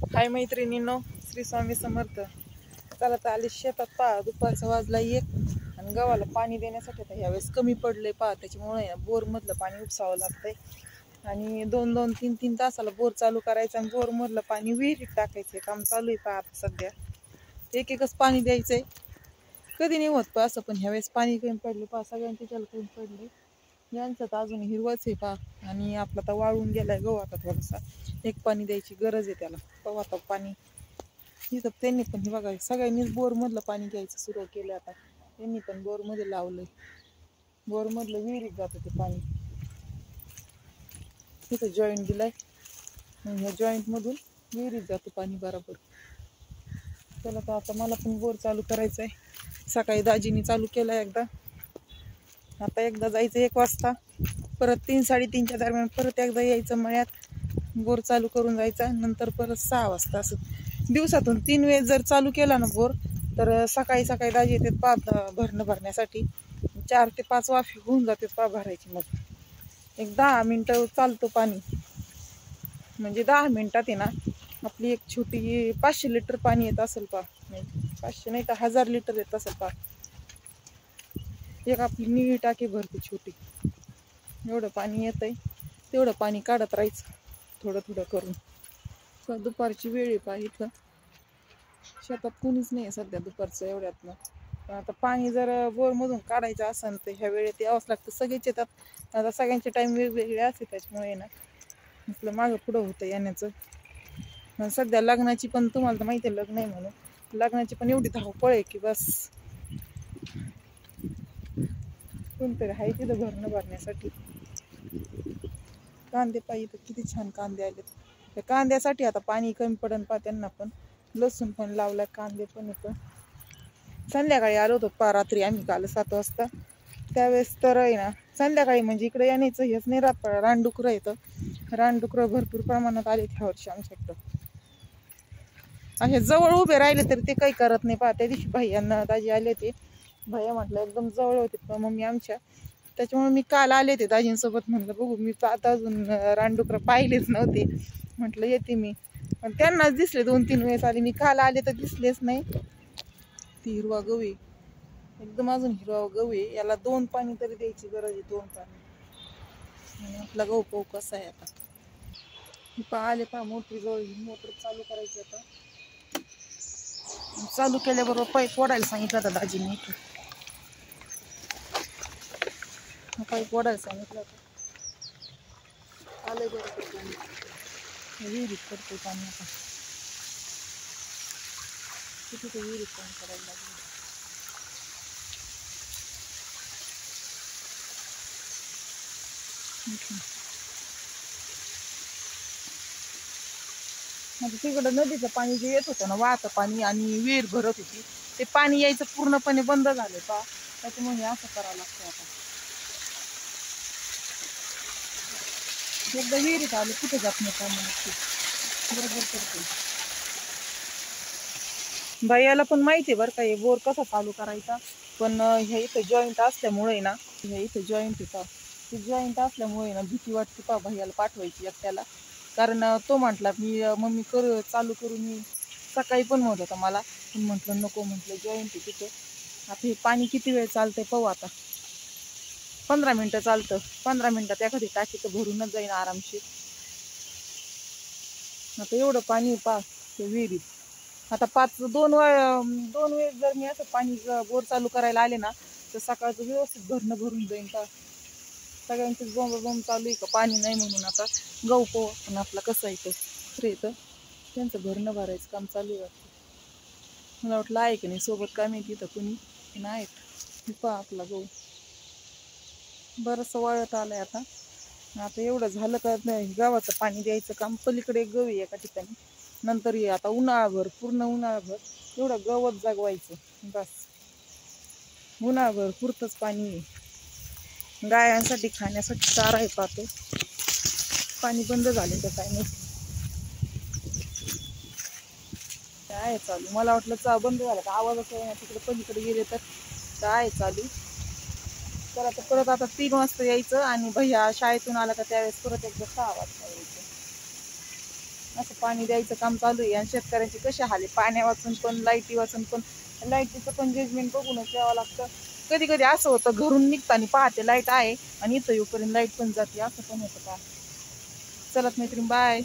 हाय मैत्रिणींनो, श्री स्वामी समर्थ. चला तर आले शेतात. पहा दुपारचा वाजला 1 आणि गव्हाला पाणी देण्यासाठी आता ह्यावेळेस कमी पडलंय. पहा त्याच्यामुळे बोर मधलं पाणी उपसावं लागतंय आणि 2-2, 3-3 तासाला बोर चालू करायचं आणि बोर मधलं पाणी विहिरीत टाकायचं काम चालू आहे. पहा आता सध्या एकच पाणी द्यायचंय, कधी नाही होत पहा असं. पण ह्यावेळेस पाणी कमी पडले. पहा सगळ्यांचे त्याला कमी पडले. यांचं तर अजून हिरवच आहे पहा. आणि आपला तर वाळून गेलाय गहू. आता थोडासा एक पाणी द्यायची गरज आहे त्याला. पहा आता पाणी इथं त्यांनी पण हे बघा सगळ्यांनीच बोर मधलं पाणी घ्यायचं सुरू केलं. आता त्यांनी पण बोर मध्ये लावलंय. बोर मधलं विहिरीत जातं ते पाणी. तिथं जॉईंट दिलाय, ह्या जॉईंट मधून विहिरीत जातं पाणी बरोबर. चला तर आता मला पण बोर चालू करायचंय. सकाळी दाजीनी चालू केलं एकदा, आता एकदा जायचं 1 वाजता, परत 3-3:30च्या दरम्यान परत एकदा यायचं मळ्यात, बोर चालू करून जायचा. नंतर परत 6 वाजता. असं दिवसातून 3 वेळेस जर चालू केला ना बोर, तर सकाळी सकाळी दाजी येतात पहा भरण्यासाठी. 4 ते 5 वाफे होऊन जाते पहा भरायची. मग एक 10 मिनिटं चालतो पाणी. म्हणजे 10 मिनिटात आहे ना आपली एक छोटी 500 लिटर पाणी येत असेल पहा. नाही 500 नाही तर 1000 लिटर येत असेल पहा. एक आपली निळी टाकी भरते छोटी. एवढं पाणी येतंय, तेवढं पाणी काढत राहायचं थोडं थोडं करून. दुपारची वेळ आहे पहा. इथं शेतात कोणीच नाही सध्या दुपारचं एवढ्यातनं. पण आता पाणी जर बोरमधून काढायचं असेल तर ह्या वेळेत यावंच लागतं. सगळेच येतात. आता सगळ्यांचे टाईम वेगवेगळे असते, त्याच्यामुळे ना आपलं मागं पुढं होतं येण्याचं. सध्या लग्नाची पण तुम्हाला तर माहिती आहे, लग्न आहे म्हणून. लग्नाची पण एवढी धावपळ आहे की बस. कोणतरी आहे तिथं भरण्यासाठी. कांदे पाहिजे तर किती छान कांदे आलेत. त्या कांद्यासाठी आता पाणी कमी पडन पा त्यांना पण. लसूण पण लावलाय, कांदे पण येतं. संध्याकाळी आलो होतो पा रात्री आम्ही काल 7 वाजता. त्यावेळेस तर आहे ना संध्याकाळी म्हणजे इकडे येण्याचं हेच नाही राहत. रानडुकरं येतं. रानडुकरं भरपूर प्रमाणात आले ह्या वर्षी आमच्याकडं. असे जवळ उभे राहिले तरी ते काही करत नाही पहा. त्या दिवशी भैयांना दाजी आले होते. भैया म्हटलं एकदम जवळ होते मम्मी आमच्या, त्याच्यामुळे मी काल आले ते दाजींसोबत. म्हणलं बघू, मी आता अजून रानडुकरं पाहिलेच नव्हते. म्हटलं येते मी, पण त्यांनाच दिसले 2-3 वेळेस आले. मी काल आले तर दिसलेच नाही. ती हिरवा गहू आहे एकदम, अजून हिरवा गहू आहे. याला 2 पाणी तरी द्यायची गरज आहे. 2 पाणी. आणि आपला गहू पाहू कसा आहे आता. पहा आले पहा मोटर जवळ. मोटर चालू करायची आता. चालू केल्याबरोबर पाईप ओढायला सांगितलं होतं दाजींनी. पाईप ओढायला सांगितलं होतं. आलंय बरोबर पाणी. विहिरीत पडतंय पाणी आता. किती ते विहिरीत पाणी करायला लागलं. म्हणजे तिकडं नदीचं पाणी जे येत होतं ना, वाहतं पाणी आणि विहीर भरत होती, ते पाणी यायचं पूर्णपणे बंद झालं पहा. त्याच्यामुळे असं करावं लागतं आता. एकदा विहिरीत आले कुठे जात नाही पाणी बरोबर करते. भैयाला पण माहिती आहे बरं का हे बोर कसा चालू करायचा. पण ह्या इथं जॉईंट असल्यामुळे ना, ह्या इथं जॉईंट आहे ते जॉईंट असल्यामुळे ना भीती वाटते पहा भैयाला पाठवायची एकट्याला. कारण तो म्हटला मी मम्मी चालू करून मी सकाळी पण म्हणत होता मला, पण म्हटलं नको, म्हटलं जॉईंट आहे तिथं. आता हे पाणी किती वेळ चालतंय पाहू आता. 15 मिनिटं चालतं. 15 मिनिटात एखादी टाकी तर भरूनच जाईन आरामशीर. आता एवढं पाणी पहा ते विहिरीत. आता 2 वेळेस जर मी असं पाणी बोर चालू करायला आले ना, तर सकाळचं व्यवस्थित भरून जाईन का. सगळ्यांचीच बोंब चालू आहे का पाणी नाही म्हणून. आता गहू पोह पण आपला कसं येतं येतं त्यांचं भरायचं काम चालू आहे वाटतं. मला वाटलं आहे की नाही सोबत, काय माहिती तर कुणी नाहीत. पहा आपला गहू बरंचसं वळत आलंय आता. आता एवढं झालं का नाही गावाचं पाणी द्यायचं काम. पलीकडे गहू आहे एका ठिकाणी. नंतर ये आता उन्हाळाभर, पूर्ण उन्हाळाभर एवढं गवत जगवायचं बस. उन्हाळाभर पुरतंच पाणी आहे. गायांसाठी खाण्यासाठी चारा आहे पाहतो. पाणी बंद झाले तर काय नाही. आहे चालू. मला वाटलं बंद झालं का आवाज असं तिकडे पलीकडे गेले तर आहे चालू. तर आता परत आता 3 वाजता यायचं आणि भैया शाळेतून आला का त्यावेळेस परत एकदा 6 वाजता यायचं. असं पाणी द्यायचं काम चालू आहे. आणि शेतकऱ्यांचे कसे हाल आहे, पाण्या वाचून पण लाईटी वाचून पण. लाईटीचं पण जजमेंट बघूनच यावं लागतं. कधी कधी असं होतं घरून निघताना पाहते लाईट आहे आणि इथं येऊपर्यंत लाईट पण जाते, असं पण होतं का. चलत मैत्रीण, बाय.